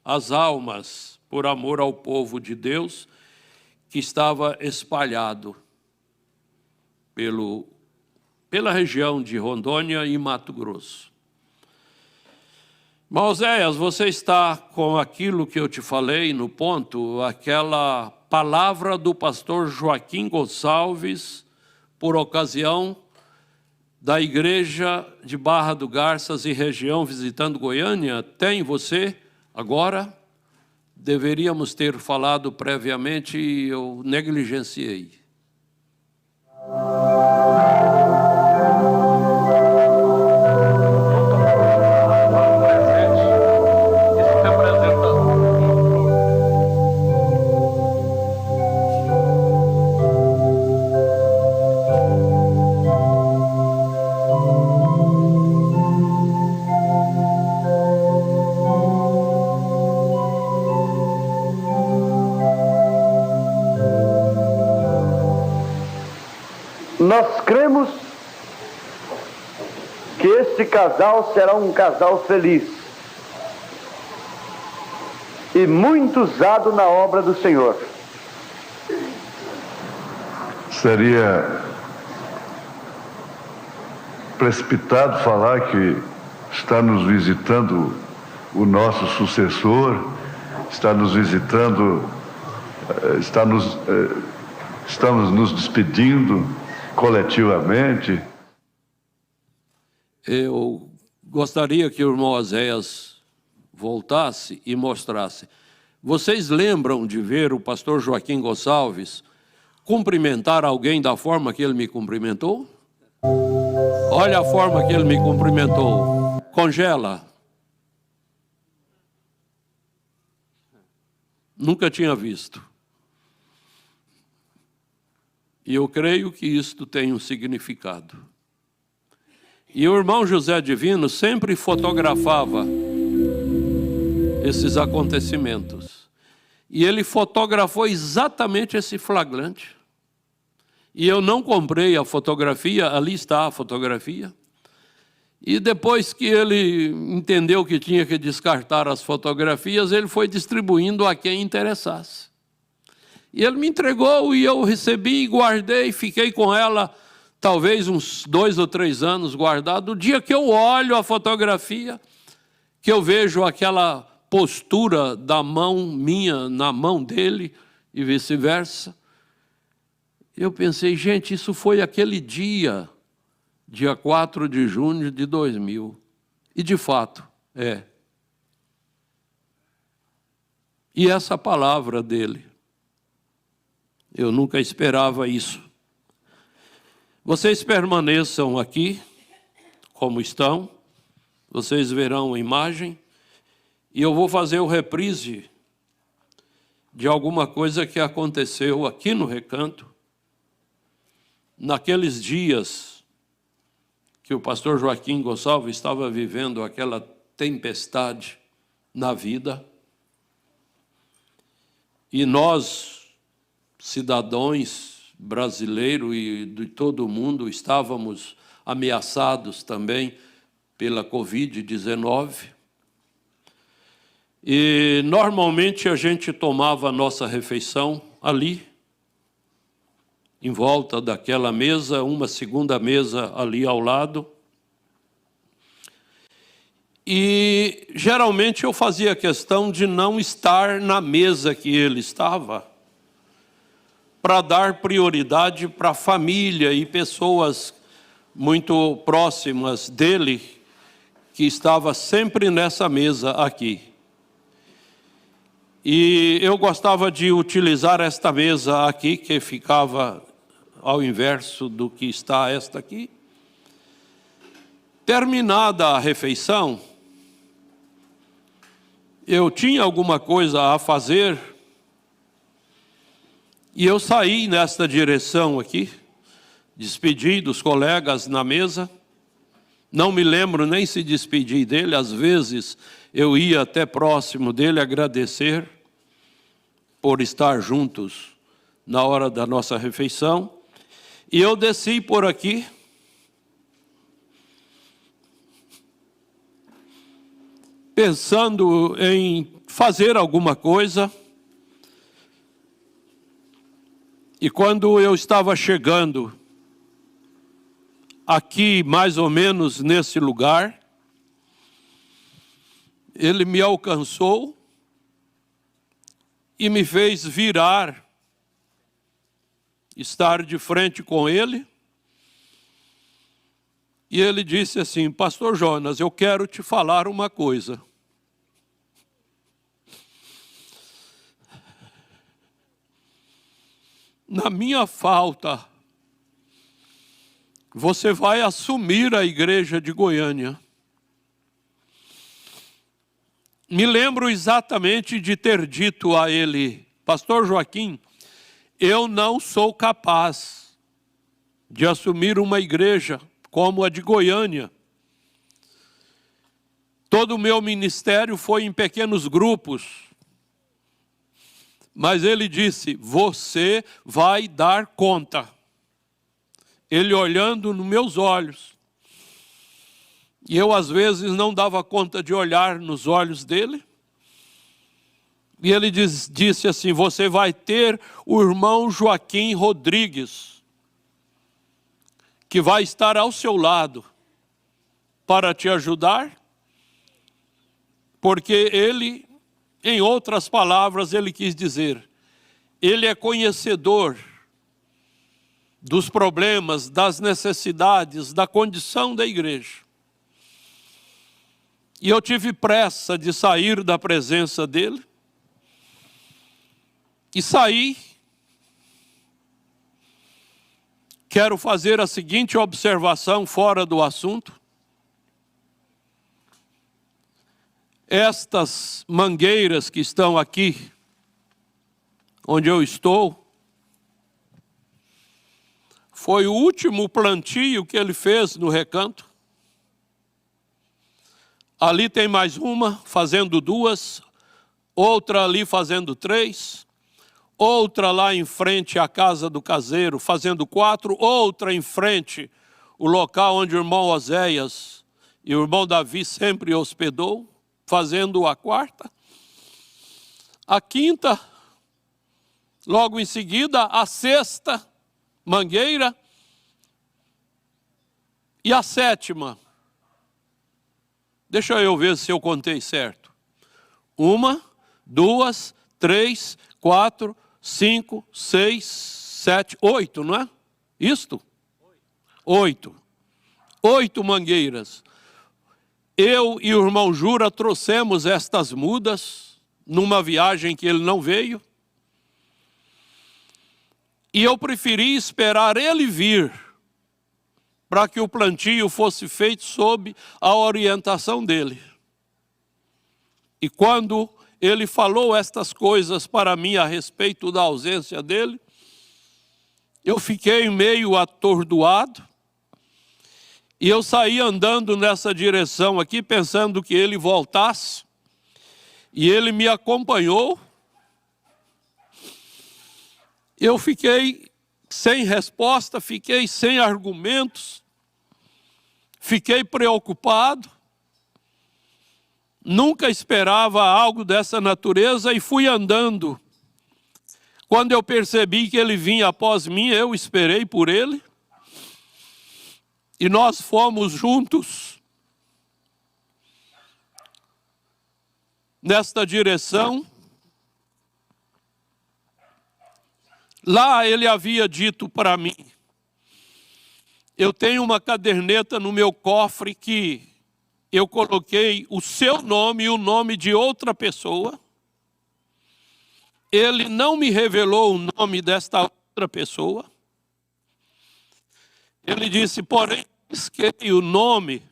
às almas, por amor ao povo de Deus que estava espalhado pela região de Rondônia e Mato Grosso. Oséias, você está com aquilo que eu te falei no ponto, aquela palavra do pastor Joaquim Gonçalves, por ocasião da igreja de Barra do Garças e região visitando Goiânia, tem você agora? Deveríamos ter falado previamente e eu negligenciei. Nós cremos que este casal será um casal feliz e muito usado na obra do Senhor. Seria precipitado falar que está nos visitando o nosso sucessor, está nos visitando, estamos nos despedindo coletivamente. Eu gostaria que o irmão Oséias voltasse e mostrasse. Vocês lembram de ver o pastor Joaquim Gonçalves cumprimentar alguém da forma que ele me cumprimentou? Olha a forma que ele me cumprimentou. Congela. Nunca tinha visto. E eu creio que isto tem um significado. E o irmão José Divino sempre fotografava esses acontecimentos. E ele fotografou exatamente esse flagrante. E eu não comprei a fotografia, ali está a fotografia. E depois que ele entendeu que tinha que descartar as fotografias, ele foi distribuindo a quem interessasse. E ele me entregou e eu recebi, guardei, fiquei com ela talvez uns 2 ou 3 anos guardado. O dia que eu olho a fotografia, que eu vejo aquela postura da mão minha na mão dele e vice-versa, eu pensei, gente, isso foi aquele dia 4 de junho de 2000. E, de fato, é. E essa palavra dele, eu nunca esperava isso. Vocês permaneçam aqui, como estão, vocês verão a imagem, e eu vou fazer o reprise de alguma coisa que aconteceu aqui no Recanto, naqueles dias que o pastor Joaquim Gonçalves estava vivendo aquela tempestade na vida, e nós, cidadãos brasileiros e de todo o mundo, estávamos ameaçados também pela Covid-19, e normalmente a gente tomava a nossa refeição ali, em volta daquela mesa, uma segunda mesa ali ao lado. E geralmente eu fazia questão de não estar na mesa que ele estava, para dar prioridade para a família e pessoas muito próximas dele, que estava sempre nessa mesa aqui. E eu gostava de utilizar esta mesa aqui, que ficava ao inverso do que está esta aqui. Terminada a refeição, eu tinha alguma coisa a fazer e eu saí nesta direção aqui, despedi dos colegas na mesa. Não me lembro nem se despedi dele, às vezes eu ia até próximo dele agradecer por estar juntos na hora da nossa refeição. E eu desci por aqui, pensando em fazer alguma coisa. E quando eu estava chegando aqui, mais ou menos nesse lugar, ele me alcançou e me fez virar, estar de frente com ele. E ele disse assim: Pastor Jonas, eu quero te falar uma coisa. Na minha falta, você vai assumir a igreja de Goiânia. Me lembro exatamente de ter dito a ele: Pastor Joaquim, eu não sou capaz de assumir uma igreja como a de Goiânia. Todo o meu ministério foi em pequenos grupos. Mas ele disse: você vai dar conta. Ele olhando nos meus olhos. E eu às vezes não dava conta de olhar nos olhos dele. E ele disse assim: você vai ter o irmão Joaquim Rodrigues, que vai estar ao seu lado para te ajudar, porque ele, em outras palavras, ele quis dizer, ele é conhecedor dos problemas, das necessidades, da condição da igreja. E eu tive pressa de sair da presença dele, e saí. Quero fazer a seguinte observação fora do assunto. Estas mangueiras que estão aqui, onde eu estou, foi o último plantio que ele fez no Recanto. Ali tem mais uma, fazendo 2, outra ali fazendo 3, outra lá em frente à casa do caseiro, fazendo 4, outra em frente, o local onde o irmão Oséias e o irmão Davi sempre hospedou, fazendo a 4ª. A 5ª, logo em seguida, a 6ª mangueira. E a 7ª, deixa eu ver se eu contei certo. 1, 2, 3, 4, 5, 6, 7, 8, não é? Isto? 8. 8 mangueiras. Eu e o irmão Jura trouxemos estas mudas numa viagem que ele não veio. E eu preferi esperar ele vir, para que o plantio fosse feito sob a orientação dele. E quando ele falou estas coisas para mim a respeito da ausência dele, eu fiquei meio atordoado, e eu saí andando nessa direção aqui, pensando que ele voltasse, e ele me acompanhou. Eu fiquei sem resposta, fiquei sem argumentos, fiquei preocupado, nunca esperava algo dessa natureza e fui andando. Quando eu percebi que ele vinha após mim, eu esperei por ele e nós fomos juntos nesta direção. Lá ele havia dito para mim: eu tenho uma caderneta no meu cofre que eu coloquei o seu nome e o nome de outra pessoa. Ele não me revelou o nome desta outra pessoa. Ele disse, porém, risquei o nome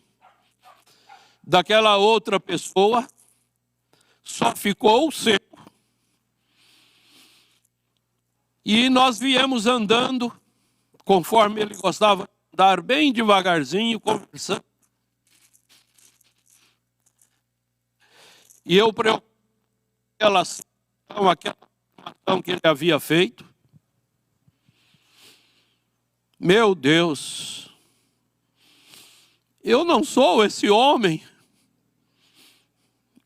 daquela outra pessoa, só ficou o seu. E nós viemos andando, conforme ele gostava de andar, bem devagarzinho, conversando. E eu preocupei aquela afirmação que ele havia feito. Meu Deus, eu não sou esse homem.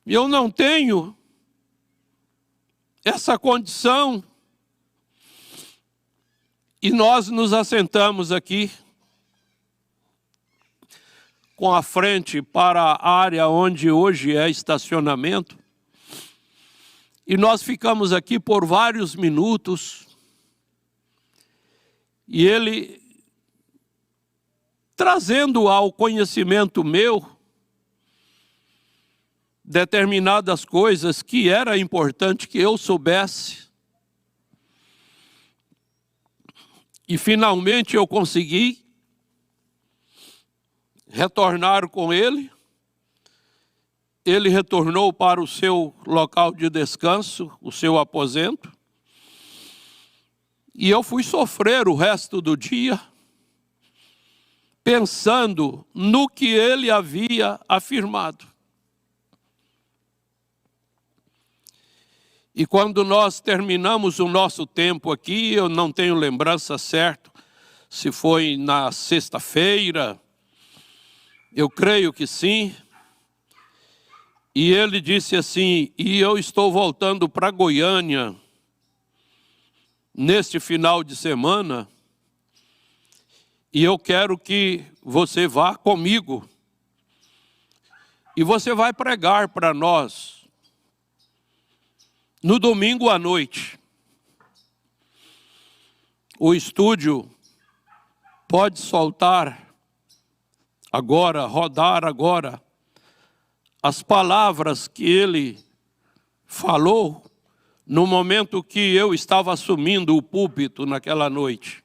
Eu não tenho essa condição. E nós nos assentamos aqui, com a frente para a área onde hoje é estacionamento. E nós ficamos aqui por vários minutos. E ele, trazendo ao conhecimento meu determinadas coisas que era importante que eu soubesse. E finalmente eu consegui retornar com ele. Ele retornou para o seu local de descanso, o seu aposento. E eu fui sofrer o resto do dia, pensando no que ele havia afirmado. E quando nós terminamos o nosso tempo aqui, eu não tenho lembrança certa se foi na sexta-feira, eu creio que sim. E ele disse assim, e eu estou voltando para Goiânia neste final de semana, e eu quero que você vá comigo. E você vai pregar para nós no domingo à noite. O estúdio pode soltar agora, rodar agora, as palavras que ele falou no momento que eu estava assumindo o púlpito naquela noite.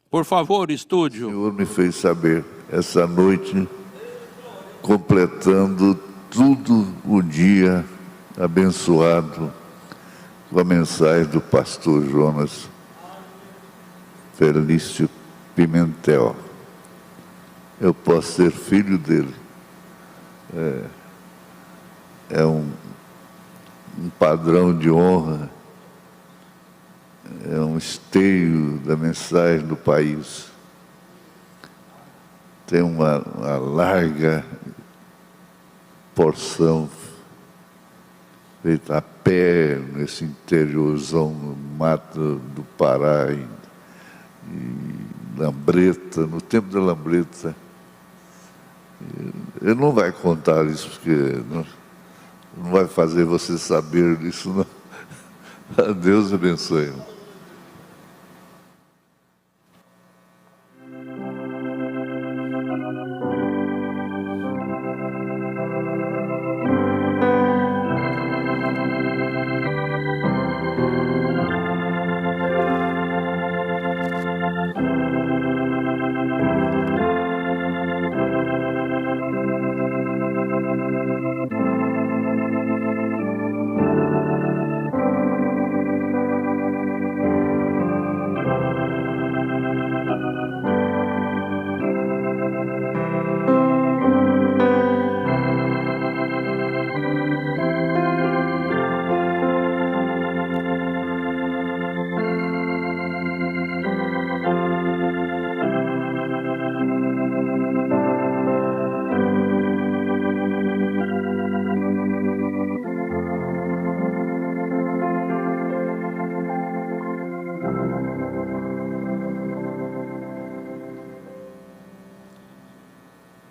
Por favor, estúdio. O Senhor me fez saber essa noite, completando tudo o dia abençoado com a mensagem do pastor Jonas Felício Pimentel. Eu posso ser filho dele. É um padrão de honra é um esteio da mensagem do país. Tem uma larga porção feita a pé nesse interiorzão no mato do Pará e Lambreta, no tempo da Lambreta. Ele não vai contar isso, porque não vai fazer você saber disso, não. Deus abençoe.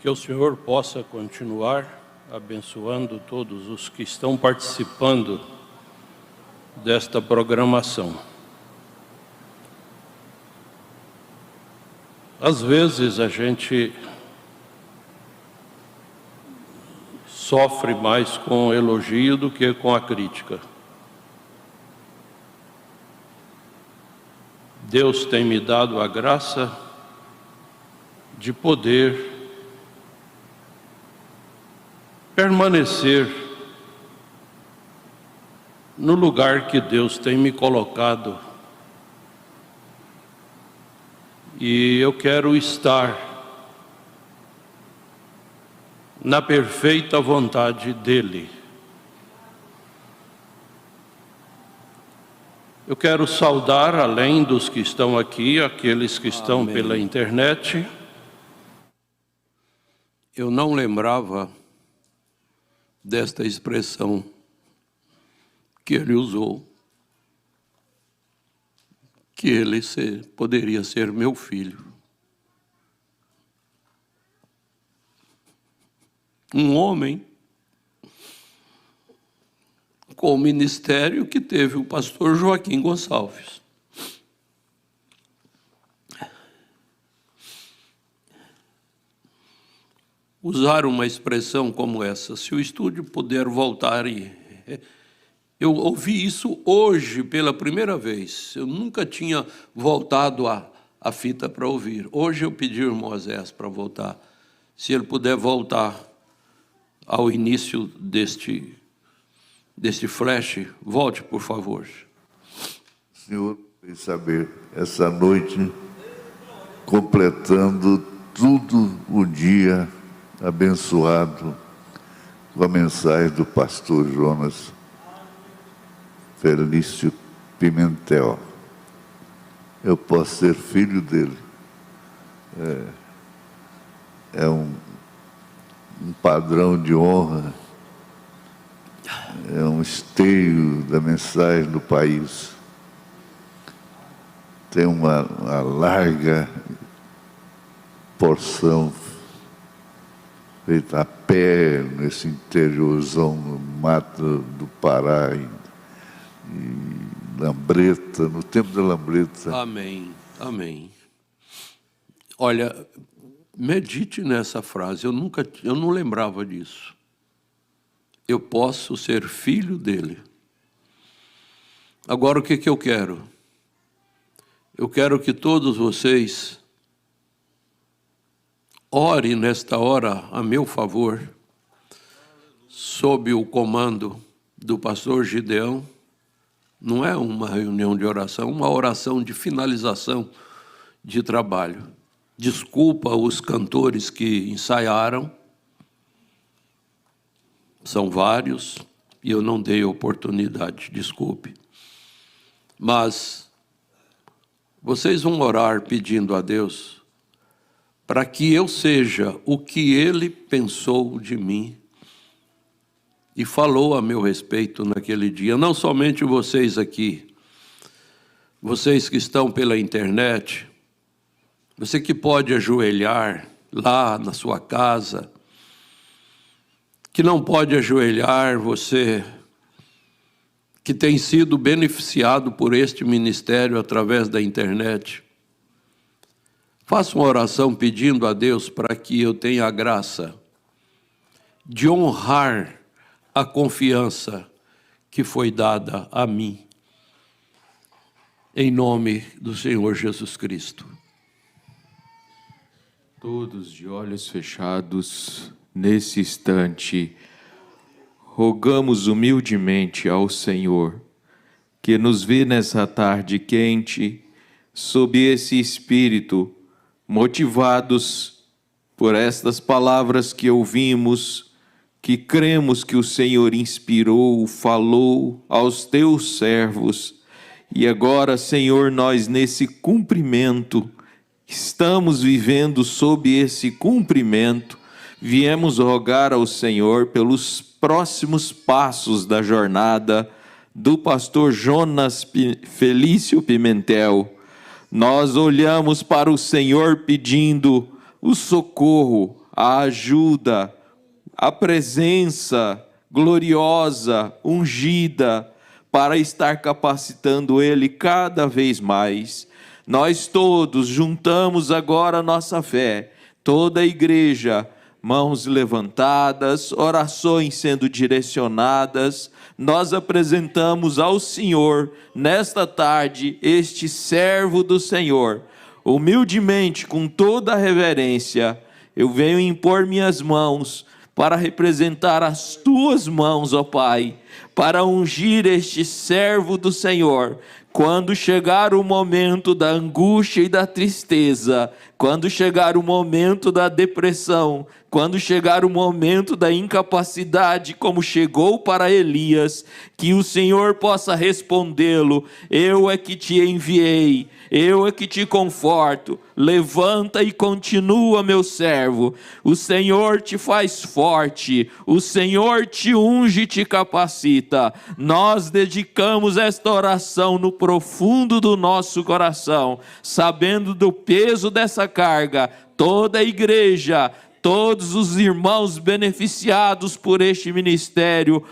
Que o Senhor possa continuar abençoando todos os que estão participando desta programação. Às vezes a gente sofre mais com o elogio do que com a crítica. Deus tem me dado a graça de poder permanecer no lugar que Deus tem me colocado. E eu quero estar na perfeita vontade dEle. Eu quero saudar, além dos que estão aqui, aqueles que estão pela internet. Eu não lembrava desta expressão que ele usou, que ele poderia ser meu filho. Um homem com o ministério que teve o pastor Joaquim Gonçalves. Usar uma expressão como essa, se o estúdio puder voltar Eu ouvi isso hoje pela primeira vez. Eu nunca tinha voltado a fita para ouvir. Hoje eu pedi ao irmão Zés para voltar. Se ele puder voltar ao início deste flash, volte, por favor. Senhor, queria saber, essa noite, completando tudo o dia abençoado com a mensagem do pastor Jonas Felício Pimentel. Eu posso ser filho dele. É um padrão de honra, é um esteio da mensagem do país. Tem uma larga porção feita a pé nesse interiorzão no mato do Pará e Lambreta, no tempo da Lambreta. Amém, amém. Olha, medite nessa frase, eu não lembrava disso. Eu posso ser filho dele. Agora o que eu quero? Eu quero que todos vocês orem nesta hora a meu favor, sob o comando do pastor Gideão. Não é uma reunião de oração, uma oração de finalização de trabalho. Desculpa os cantores que ensaiaram, são vários, e eu não dei oportunidade, desculpe. Mas Vocês vão orar pedindo a Deus para que eu seja o que Ele pensou de mim e falou a meu respeito naquele dia. Não somente vocês aqui, vocês que estão pela internet, você que pode ajoelhar lá na sua casa, que não pode ajoelhar, você que tem sido beneficiado por este ministério através da internet. Faça uma oração pedindo a Deus para que eu tenha a graça de honrar a confiança que foi dada a mim, em nome do Senhor Jesus Cristo. Todos de olhos fechados, nesse instante, rogamos humildemente ao Senhor, que nos vê nessa tarde quente, sob esse espírito, motivados por estas palavras que ouvimos, que cremos que o Senhor inspirou, falou aos teus servos. E agora, Senhor, nós nesse cumprimento, estamos vivendo sob esse cumprimento, viemos rogar ao Senhor pelos próximos passos da jornada do pastor Jonas Felício Pimentel. Nós olhamos para o Senhor pedindo o socorro, a ajuda, a presença gloriosa, ungida, para estar capacitando Ele cada vez mais. Nós todos juntamos agora a nossa fé, toda a igreja, mãos levantadas, orações sendo direcionadas, nós apresentamos ao Senhor, nesta tarde, este servo do Senhor. Humildemente, com toda a reverência, eu venho impor minhas mãos para representar as tuas mãos, ó Pai, para ungir este servo do Senhor. Quando chegar o momento da angústia e da tristeza, quando chegar o momento da depressão, quando chegar o momento da incapacidade, como chegou para Elias, que o Senhor possa respondê-lo: eu é que te enviei, eu é que te conforto, levanta e continua, meu servo. O Senhor te faz forte, o Senhor te unge e te capacita. Nós dedicamos esta oração no profundo do nosso coração, sabendo do peso dessa carga. Toda a igreja, todos os irmãos beneficiados por este ministério,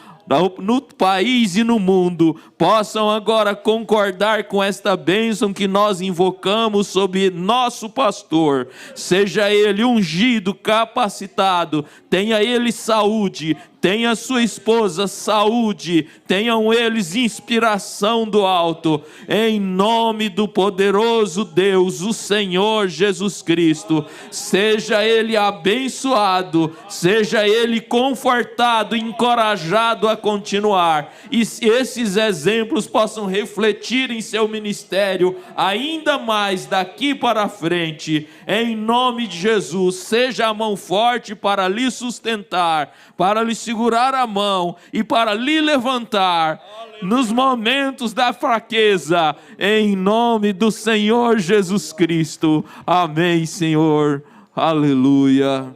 no país e no mundo, possam agora concordar com esta bênção que nós invocamos sobre nosso pastor. Seja ele ungido, capacitado, tenha ele saúde, tenha sua esposa saúde, tenham eles inspiração do alto, em nome do poderoso Deus, o Senhor Jesus Cristo. Seja ele abençoado, seja ele confortado, encorajado a continuar, e esses exemplos possam refletir em seu ministério ainda mais daqui para frente, em nome de Jesus. Seja a mão forte para lhe sustentar, para lhe segurar a mão e para lhe levantar nos momentos da fraqueza, em nome do Senhor Jesus Cristo. Amém, Senhor. Aleluia.